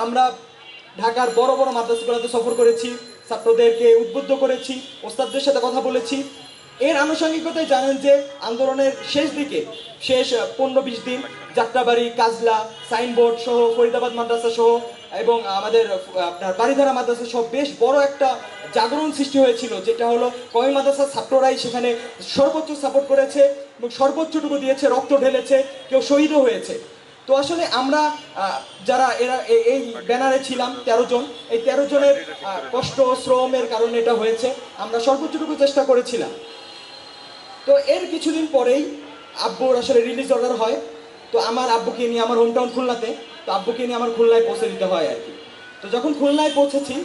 আমরা ঢাকার বড় বড় মাদ্রাসাগুলোতে সফর করেছি, ছাত্রদেরকে উদ্বুদ্ধ করেছি, ওস্তাদদের সাথে কথা বলেছি। এর আনুষঙ্গিকতায় জানেন যে আন্দোলনের শেষ দিকে, শেষ 15-20 দিন যাত্রাবাড়ি, কাজলা, সাইনবোর্ড সহ, ফরিদাবাদ মাদ্রাসা সহ এবং আমাদের আপনার বাড়িধারা মাদ্রাসা সহ বেশ বড় একটা জাগরণ সৃষ্টি হয়েছিল, যেটা হলো কওমি মাদ্রাসার ছাত্ররাই সেখানে সর্বোচ্চ সাপোর্ট করেছে এবং সর্বোচ্চটুকু দিয়েছে, রক্ত ঢেলেছে, কেউ শহীদও হয়েছে। তো আসলে আমরা যারা এই ব্যানারে ছিলাম 13 জন, এই 13 জনের কষ্ট শ্রমের কারণে এটা হয়েছে। আমরা সর্বোচ্চটুকু চেষ্টা করেছিলাম। তো এর কিছুদিন পরেই আব্বুর আসলে রিলিজ অর্ডার হয়। তো আমার আব্বুকে নিয়ে, আমার হোমটাউন খুলনাতে, তো আব্বুকে নিয়ে আমার খুলনায় পৌঁছে দিতে হয় আর কি। তো যখন খুলনায় পৌঁছেছি,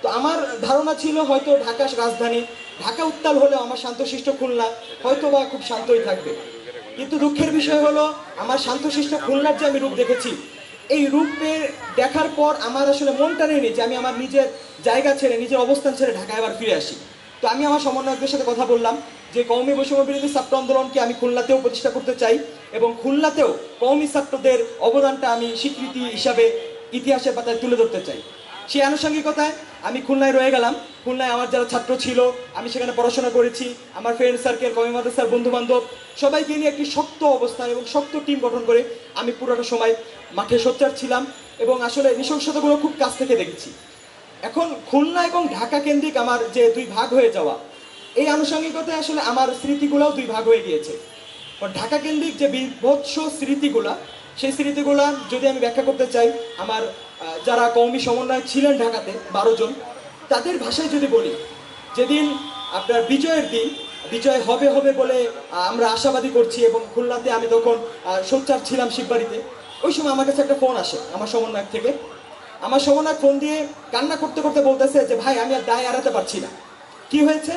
তো আমার ধারণা ছিল হয়তো ঢাকা রাজধানী, ঢাকা উত্তাল হলেও আমার শান্তশিষ্ট খুলনা হয়তো বা খুব শান্তই থাকবে। কিন্তু দুঃখের বিষয় হলো, আমার শান্তশিষ্ট খুলনার যে আমি রূপ দেখেছি, এই রূপের দেখার পর আমার আসলে মনটা নেই যে আমি আমার নিজের জায়গা ছেড়ে, নিজের অবস্থান ছেড়ে ঢাকায় আবার ফিরে আসি। তো আমি আমার সমন্বয়কদের সাথে কথা বললাম যে কওমি বৈষম্য বিরোধী ছাত্র আন্দোলনকে আমি খুলনাতেও প্রতিষ্ঠা করতে চাই এবং খুলনাতেও কওমি ছাত্রদের অবদানটা আমি স্বীকৃতি হিসাবে ইতিহাসের পাতায় তুলে ধরতে চাই। সেই আনুষঙ্গিকতায় আমি খুলনায় রয়ে গেলাম। খুলনায় আমার যারা ছাত্র ছিল, আমি সেখানে পড়াশোনা করেছি, আমার ফ্রেন্ড সার্কেল, কওমি মাদ্রাসার বন্ধু বান্ধব সবাইকে নিয়ে একটি শক্ত অবস্থান এবং শক্ত টিম গঠন করে আমি পুরোটা সময় মাঠে সোচ্চার ছিলাম এবং আসলে নৃশংসতাগুলো খুব কাছ থেকে দেখেছি। এখন খুলনা এবং ঢাকা কেন্দ্রিক আমার যে দুই ভাগ হয়ে যাওয়া, এই আনুষঙ্গিকতায় আসলে আমার স্মৃতিগুলোও দুই ভাগ হয়ে গিয়েছে। ঢাকা কেন্দ্রিক যে বিভৎস স্মৃতিগুলা, সেই স্মৃতিগুলা যদি আমি ব্যাখ্যা করতে চাই, আমার যারা কওমি সমন্বয় ছিলেন ঢাকাতে 12 জন, তাদের ভাষায় যদি বলি, যেদিন আপনার বিজয়ের দিন, বিজয় হবে হবে বলে আমরা আশাবাদী করছি এবং খুলনাতে আমি তখন সোচ্চার ছিলাম শিববাড়িতে, ওই সময় আমার কাছে একটা ফোন আসে আমার সমন্বয়ক থেকে। আমার সমন্বয়ক ফোন দিয়ে কান্না করতে করতে বলতেছে যে ভাই, আমি আর দায় এড়াতে পারছি না। কি হয়েছে?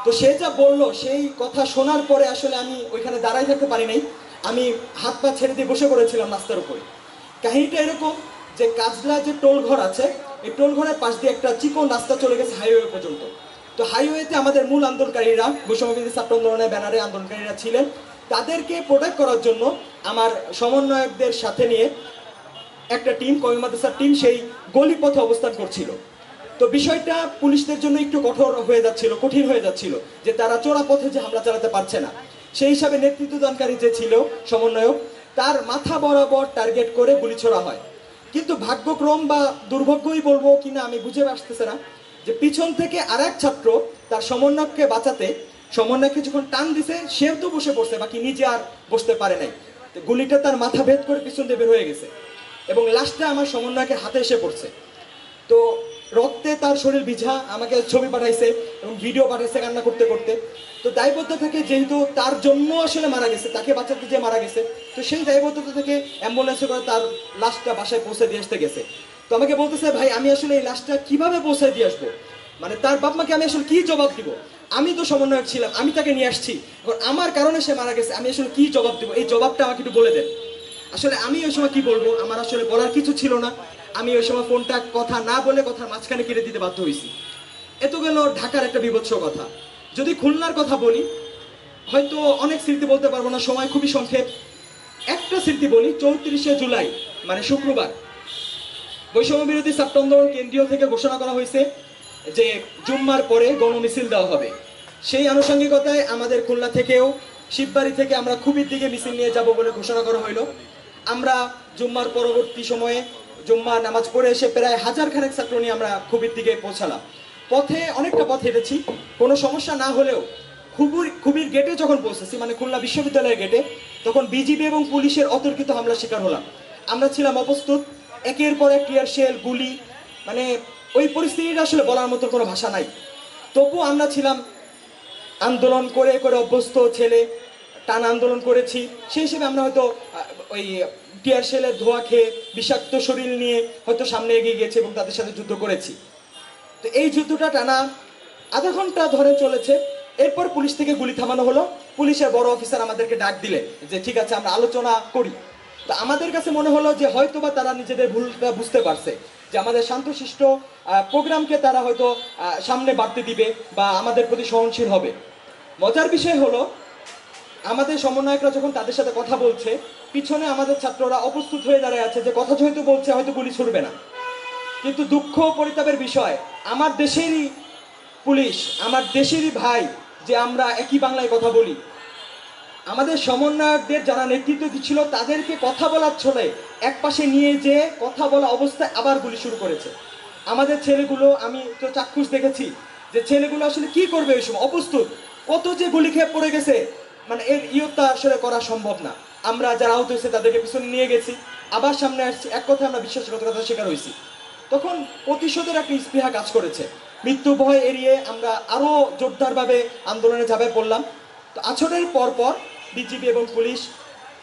তো সে যা বললো, সেই কথা শোনার পরে আসলে আমি ওইখানে দাঁড়াই থাকতে পারি নাই। আমি হাত পা ছেড়ে দিয়ে বসে পড়েছিলাম রাস্তার উপরে। কাহিনীটা এরকম যে কাজলা যে টোল ঘর আছে, এই টোল ঘরের পাশ দিয়ে একটা চিকন রাস্তা চলে গেছে হাইওয়ে পর্যন্ত। তো হাইওয়েতে আমাদের মূল আন্দোলনকারীরা, বৈষম্য বিরোধী ছাত্র আন্দোলনের ব্যানারে আন্দোলনকারীরা ছিলেন। তাদেরকে প্রোটেক্ট করার জন্য আমার সমন্বয়কদের সাথে নিয়ে একটা টিম, কওমি মাদ্রাসার টিম, সেই গলিপথে অবস্থান করছিল। তো বিষয়টা পুলিশদের জন্য একটু কঠোর হয়ে যাচ্ছিল, কঠিন হয়ে যাচ্ছিল, যে তারা চোরা পথে যে হামলা চালাতে পারছে না। সেই হিসাবে নেতৃত্বদানকারী যে ছিল সমন্বয়ক, তার মাথা বরাবর টার্গেট করে গুলি ছোড়া হয়। কিন্তু ভাগ্যক্রম বা দুর্ভাগ্যই বলবো কিনা আমি বুঝে আসতেছে না, যে পিছন থেকে আর এক ছাত্র তার সমন্বয়ককে বাঁচাতে, সমন্বয়কে যখন টান দিছে, সেও তো বসে পড়ছে, বাকি নিজে আর বসতে পারে নাই। গুলিটা তার মাথা ভেদ করে পিছন দিয়ে বের হয়ে গেছে এবং লাস্টে আমার সমন্বয়কের হাতে এসে পড়ছে। তো রক্তে তার শরীর ভিজা, আমাকে ছবি পাঠাইছে এবং ভিডিও পাঠাইছে কান্না করতে করতে। তো দায়বদ্ধ থেকে, যেহেতু তার জন্য আসলে মারা গেছে, তাকে বাঁচাতে যে মারা গেছে, তো সেই দায়বদ্ধতা থেকে অ্যাম্বুলেন্সে করে তার লাশটা বাসায় পৌঁছে দিয়ে আসতে গেছে। তো আমাকে বলতেছে, ভাই আমি আসলে এই লাশটা কিভাবে পৌঁছে দিয়ে আসবো, মানে তার বাপ মাকে আমি আসলে কি জবাব দিব? আমি তো সমন্বয়ক ছিলাম, আমি তাকে নিয়ে আসছি, এখন আমার কারণে সে মারা গেছে, আমি আসলে কি জবাব দিব? এই জবাবটা আমাকে একটু বলে দেন। আসলে আমি ওই সময় কি বলবো, আমার আসলে বলার কিছু ছিল না। আমি ওই সময় ফোনটা কথা না বলে কথার মাঝখানে কেটে দিতে বাধ্য হয়েছি। এত গেল ঢাকার একটা বিভৎস কথা। যদি খুলনার কথা বলি, হয়তো অনেক স্মৃতি বলতে পারবো না, সময় খুবই সংক্ষেপ। একটা স্মৃতি বলি, 34শে জুলাই মানে শুক্রবার, বৈষম্য বিরোধী ছাত্র আন্দোলন কেন্দ্রীয় থেকে ঘোষণা করা হয়েছে যে জুম্মার পরে গণমিছিল দেওয়া হবে। সেই আনুষঙ্গিকতায় আমাদের খুলনা থেকেও, শিববাড়ি থেকে আমরা খুবির দিকে মিছিল নিয়ে যাব বলে ঘোষণা করা হইল। আমরা জুম্মার পরবর্তী সময়ে জুম্মা নামাজ পড়ে এসে প্রায় 1000 খানেক ছাত্র নিয়ে আমরা খুবির দিকে পৌঁছালাম। পথে অনেকটা পথ হেঁটেছি, কোনো সমস্যা না হলেও খুবির গেটে যখন পৌঁছেছি, মানে খুলনা বিশ্ববিদ্যালয়ের গেটে, তখন বিজিবি এবং পুলিশের অতর্কিত হামলার শিকার হলাম। আমরা ছিলাম অপ্রস্তুত, একের পর এক টিয়ার শেল, গুলি, মানে ওই পরিস্থিতিটা আসলে বলার মতো কোনো ভাষা নাই। তবু আমরা ছিলাম আন্দোলন করে করে অভ্যস্ত ছেলে, টান আন্দোলন করেছি। সেই হিসেবে আমরা হয়তো ওই টিয়ার শেলের ধোয়া খেয়ে বিষাক্ত শরীর নিয়ে হয়তো সামনে এগিয়ে গেছি এবং তাদের সাথে যুদ্ধ করেছি। তো এই যুদ্ধটা টানা আধা ঘন্টা ধরে চলেছে। এরপর পুলিশ থেকে গুলি থামানো হলো। পুলিশের বড় অফিসার আমাদেরকে ডাক দিলে যে ঠিক আছে, আমরা আলোচনা করি। তো আমাদের কাছে মনে হলো যে হয়তোবা তারা নিজেদের ভুলটা বুঝতে পারছে, যে আমাদের শান্তশিষ্ট প্রোগ্রামকে তারা হয়তো সামনে বাড়তে দিবে বা আমাদের প্রতি সহনশীল হবে। মজার বিষয় হলো, আমাদের সমন্বয়করা যখন তাদের সাথে কথা বলছে, পিছনে আমাদের ছাত্ররা অপ্রস্তুত হয়ে দাঁড়িয়ে আছে যে কথা যেহেতু বলছে হয়তো গুলি ছুড়বে না, কিন্তু দুঃখ পরিতাপের বিষয় আমার দেশেরই পুলিশ, আমার দেশেরই ভাই, যে আমরা একই বাংলায় কথা বলি, আমাদের সমন্বয়কদের যারা নেতৃত্ব দিচ্ছিল তাদেরকে কথা বলার ছলে এক পাশে নিয়ে যে কথা বলা অবস্থায় আবার গুলি শুরু করেছে। আমাদের ছেলেগুলো, আমি তো চাক্ষুষ দেখেছি যে ছেলেগুলো আসলে কি করবে ওই সময়, অপ্রস্তুত, কত যে গুলি খেয়ে পড়ে গেছে, মানে এর ইয়ত্তা আসলে করা সম্ভব না। আমরা যারা আহত হয়েছে তাদেরকে পিছনে নিয়ে গেছি, আবার সামনে আসছি, এক কথায় আমরা বিশ্বাসঘাতকতার শিকার হয়েছি। তখন প্রতিশোধের একটা স্পৃহা কাজ করেছে, মৃত্যু ভয় এড়িয়ে আমরা আরও জোরদারভাবে আন্দোলনে ঝাঁপিয়ে পড়লাম। তো আছরের পর পর বিজিবি এবং পুলিশ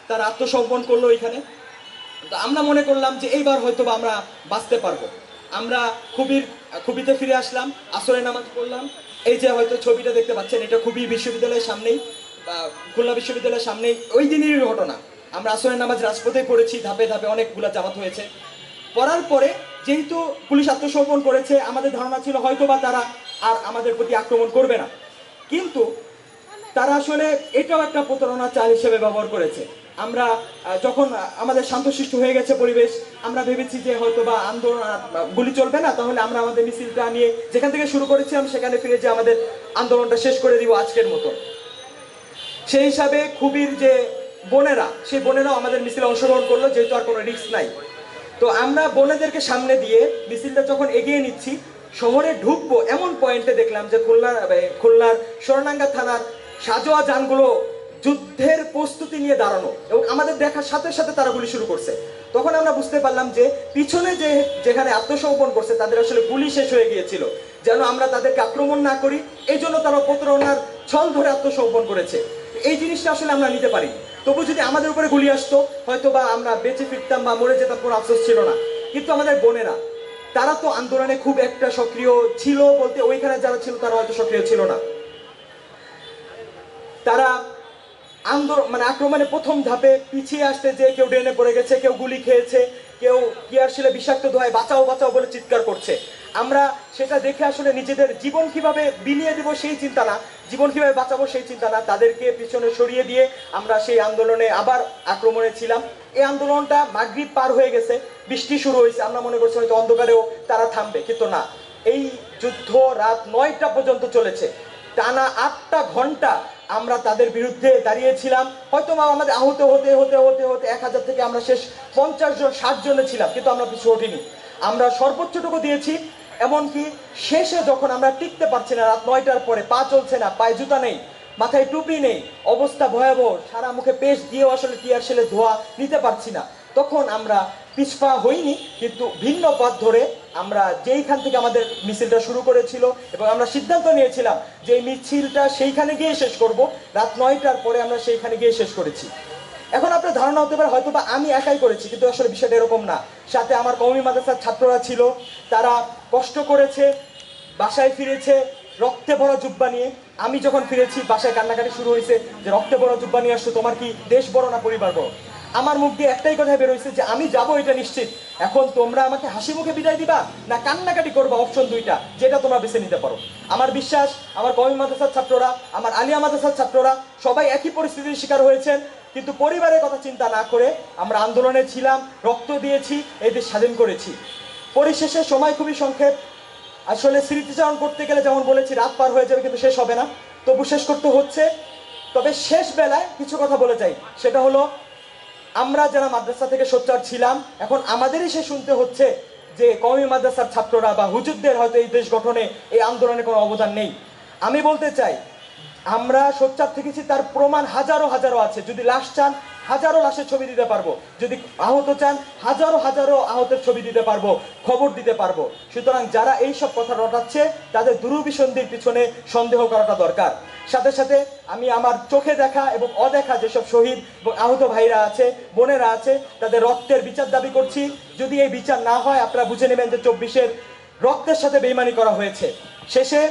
তারা আত্মসমর্পণ করলো এখানে। তো আমরা মনে করলাম যে এইবার হয়তো বা আমরা বাঁচতে পারবো। আমরা খুবিতে ফিরে আসলাম, আসরে নামাজ পড়লাম। এই যে হয়তো ছবিটা দেখতে পাচ্ছেন, এটা খুবই বিশ্ববিদ্যালয়ের সামনেই, খুলনা বিশ্ববিদ্যালয়ের সামনেই ওই দিনেরই ঘটনা। আমরা আসরের নামাজ রাজপথে পড়েছি, ধাপে ধাপে অনেকগুলা জামাত হয়েছে। পড়ার পরে যেহেতু পুলিশ আত্মসমর্পণ করেছে, আমাদের ধারণা ছিল হয়তো বা তারা আর আমাদের প্রতি আক্রমণ করবে না, কিন্তু তারা আসলে এটাও একটা প্রতারণা চাল হিসেবে ব্যবহার করেছে। আমরা যখন আমাদের শান্তশিষ্ট হয়ে গেছে পরিবেশ, আমরা ভেবেছি যে হয়তো বা আন্দোলন গুলি চলবে না, তাহলে আমরা আমাদের মিছিলটা নিয়ে যেখান থেকে শুরু করেছিলাম সেখানে ফিরে যে আমাদের আন্দোলনটা শেষ করে দিব আজকের মতো। সেই হিসাবে খুবির যে বোনেরা, সেই বোনেরাও আমাদের মিছিলে অংশগ্রহণ করলো, যেহেতু আর কোনো রিস্ক নাই। তো আমরা বোনেদেরকে সামনে দিয়ে মিছিলটা যখন এগিয়ে নিচ্ছি, শহরে ঢুকবো এমন পয়েন্টে দেখলাম যে খুলনার সোনাডাঙ্গা থানার সাজোয়া যানগুলো যুদ্ধের প্রস্তুতি নিয়ে দাঁড়ানো, এবং আমাদের দেখার সাথে সাথে তারা গুলি শুরু করছে। তখন আমরা বুঝতে পারলাম যে পিছনে যেখানে আত্মসমর্পণ করছে তাদের আসলে গুলি শেষ হয়ে গিয়েছিল, যেন আমরা তাদেরকে আক্রমণ না করি, এই জন্য তারা প্রতারণার ছল ধরে আত্মসমর্পণ করেছে। এই জিনিসটা আসলে আমরা নিতে পারি। তবু যদি আমাদের উপরে গুলি আসতো হয়তো বা আমরা বেঁচে ফিরতাম বা মরে যেতাম, কোনো আফসোস ছিল না। কিন্তু আমাদের বোনেরা, তারা তো আন্দোলনে খুব একটা সক্রিয় ছিল, বলতে ওইখানে যারা ছিল তারা হয়তো সক্রিয় ছিল না। তারা আক্রমণে প্রথম ধাপে পিছিয়ে আসতে যে কেউ ড্রেনে পড়ে গেছে, কেউ গুলি খেয়েছে, কেউ গিয়ারশিলে বিষাক্ত ধোঁয়ায় বাঁচাও বাঁচাও বলে চিৎকার করছে। আমরা সেটা দেখে আসলে নিজেদের জীবন কিভাবে বিলিয়ে দেব সেই চিন্তা না, জীবন কিভাবে বাঁচাবো সেই চিন্তা না, তাদেরকে পিছনে সরিয়ে দিয়ে আমরা সেই আন্দোলনে আবার আক্রমণে ছিলাম। এই আন্দোলনটা মাগরিব পার হয়ে গেছে, বৃষ্টি শুরু হয়েছে, আমরা মনে করছি হয়তো অন্ধকারেও তারা থামবে, কিন্তু না। এই যুদ্ধ রাত 9টা পর্যন্ত চলেছে, টানা 8টা ঘন্টা আমরা তাদের বিরুদ্ধে দাঁড়িয়েছিলাম। হয়তো আমাদের আহত হতে হতে হতে হতে 1000 থেকে আমরা শেষ 50 জন 60 জনে ছিলাম, কিন্তু আমরা পিছু হটিনি, আমরা সর্বোচ্চটুকু দিয়েছি। এমনকি শেষে যখন আমরা টিকতে পারছি না, রাত 9টার পরে পা চলছে না, পায়ে জুতা নেই, মাথায় টুপি নেই, অবস্থা ভয়াবহ, সারা মুখে পেস্ট দিয়েও আসলে টিয়ার শেলে ধোয়া নিতে পারছি না, তখন আমরা পিছপা হইনি, কিন্তু ভিন্ন পথ ধরে আমরা যেইখান থেকে আমাদের মিছিলটা শুরু করেছিল, এবং আমরা সিদ্ধান্ত নিয়েছিলাম যে এই মিছিলটা সেইখানে গিয়ে শেষ করব, রাত 9টার পরে আমরা সেইখানে গিয়ে শেষ করেছি। এখন আপনার ধারণা হতে পারে হয়তো বা আমি একাই করেছি, কিন্তু আসলে বিষয়টা এরকম না। সাথে আমার কওমি মাদ্রাসার ছাত্ররা ছিল, তারা কষ্ট করেছে, বাসায় ফিরেছে রক্তে ভরা জুব্বা নিয়ে। আমি যখন ফিরেছি বাসায় কান্নাকাটি শুরু হয়েছে যে রক্তে ভরা জুব্বা নিয়ে আসছো, তোমার কি দেশ বড় না পরিবার বড়? আমার মুখ দিয়ে একটাই কথা বেরোইছে যে আমি যাব এটা নিশ্চিত, এখন তোমরা আমাকে হাসি মুখে বিদায় দিবা না কান্নাকাটি করবা, অপশন দুইটা, যেটা তোমরা বেছে নিতে পারো। আমার বিশ্বাস আমার কওমি মাদ্রাসার ছাত্ররা, আমার আলিয়া মাদ্রাসার ছাত্ররা সবাই একই পরিস্থিতির শিকার হয়েছেন, কিন্তু পরিবারের কথা চিন্তা না করে আমরা আন্দোলনে ছিলাম, রক্ত দিয়েছি, এই দেশ স্বাধীন করেছি। পরিশেষে সময় খুবই সংক্ষেপ, আসলে স্মৃতিচারণ করতে গেলে যেমন বলেছি রাত পার হয়ে যাবে, কিন্তু শেষ হবে না, তবু শেষ করতে হচ্ছে। তবে শেষ বেলায় কিছু কথা বলে যাই, সেটা হলো আমরা যারা মাদ্রাসা থেকে সোচ্চার ছিলাম, এখন আমাদেরই সে শুনতে হচ্ছে যে কওমি মাদ্রাসার ছাত্ররা বা হুজুরদের হয়তো এই দেশ গঠনে, এই আন্দোলনে কোনো অবদান নেই। আমি বলতে চাই আমরা সোচ্চার থেকেছি, তার প্রমাণ হাজারো হাজারো আছে। যদি লাশ চান হাজারো লাশের ছবি দিতে পারবো, যদি আহত চান হাজারো হাজারো আহতের ছবি দিতে পারবো, খবর দিতে পারবো। সুতরাং যারা এই সব কথা রটাচ্ছে তাদের দুরভিসন্ধির পিছনে সন্দেহ করাটা দরকার। সাথে সাথে আমি আমার চোখে দেখা এবং অদেখা যেসব শহীদ এবং আহত ভাইরা আছে, বোনেরা আছে, তাদের রক্তের বিচার দাবি করছি। যদি এই বিচার না হয় আপনারা বুঝে নেবেন যে 24-এর রক্তের সাথে বেইমানি করা হয়েছে। শেষে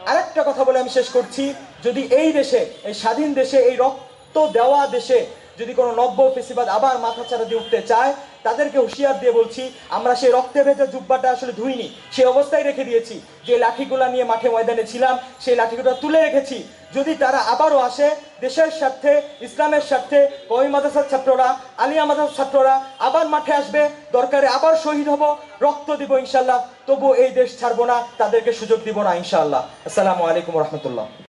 আরেকটা কথা বলে আমি শেষ করছি, যদি এই দেশে, এই স্বাধীন দেশে, এই রক্ত দেওয়া দেশে যদি কোনো নব্য ফেসিবাদ আবার মাথাচাড়া দিয়ে উঠতে চায়, তাদেরকে হুঁশিয়ার দিয়ে বলছি, আমরা সেই রক্তে ভেজা জুব্বাটা আসলে ধুইনি, সেই অবস্থায় রেখে দিয়েছি। যে লাঠিগুলা নিয়ে মাঠে ময়দানে ছিলাম, সেই লাঠিগুলো তুলে রেখেছি। যদি তারা আবারও আসে, দেশের স্বার্থে, ইসলামের স্বার্থে, কওমি মাদ্রাসার ছাত্ররা, আলিয়া মাদ্রাসার ছাত্ররা আবার মাঠে আসবে, দরকারে আবার শহীদ হব, রক্ত দিব ইনশাল্লাহ, তবু এই দেশ ছাড়বো না, তাদেরকে সুযোগ দিব না ইনশাআল্লাহ। আসসালামু আলাইকুম রহমতুল্লাহ।